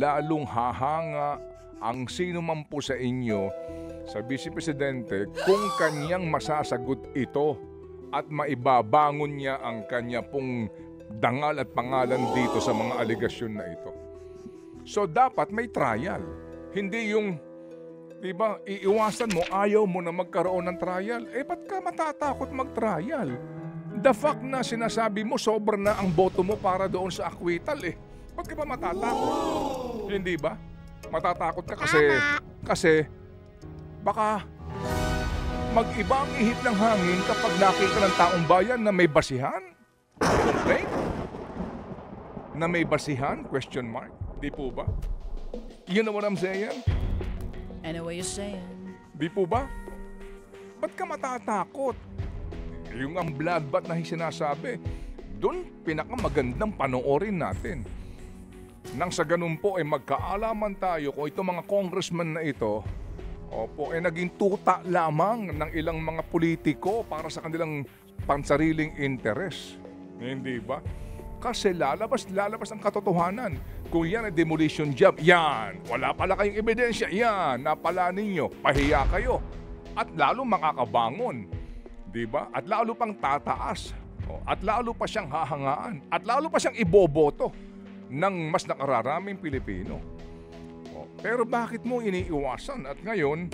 lalong hahanga ang sino man po sa inyo sa Vice Presidente kung kanyang masasagot ito at maibabangon niya ang kanya pong dangal at pangalan dito sa mga aligasyon na ito. So dapat may trial. Hindi yung, di ba, iiwasan mo, ayaw mo na magkaroon ng trial. Eh, ba't ka matatakot mag-trial? The fact na sinasabi mo, sobra na ang boto mo para doon sa acquittal eh. Ba't ka pa matatakot? Hindi ba? Matatakot ka kasi baka mag-iba ang ihip ng hangin kapag nakita ng taong bayan na may basihan? Okay? Na may basihan? Question mark? Di po ba? You know what I'm saying? I know what you're saying. Di po ba? Ba't ka matatakot? Yung ang bloodbath na sinasabi, doon pinakamagandang panoorin natin. Nang sa ganun po ay magkaalaman tayo kung itong mga congressman na ito, opo, ay naging tuta lamang ng ilang mga politiko para sa kanilang pansariling interes. Hindi ba? Kasi lalabas ang katotohanan. Kung yan ay demolition job, yan. Wala pala kayong ebidensya, yan. Napala ninyo, pahiya kayo. At lalo makakabangon. Diba? At lalo pang tataas. At lalo pa siyang hahangaan. At lalo pa siyang iboboto ng mas nakararaming Pilipino. Pero bakit mo iniiwasan? At ngayon,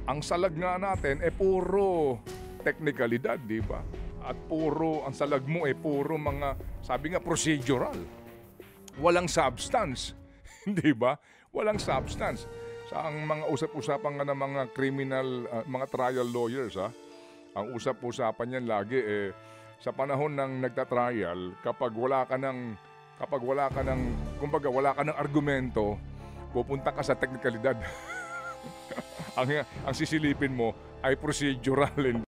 ang salag nga natin ay puro teknikalidad, di ba? At puro, ang salag mo ay puro mga, sabi nga, procedural. Walang substance. Di ba? Walang substance. Sa ang mga usap-usapan nga ng mga criminal, mga trial lawyers, ang usap-usapan yan lagi, sa panahon ng nagtatrial, kapag wala ka ng, kumbaga wala ka ng argumento, pupunta ka sa teknikalidad. ang sisilipin mo ay procedural.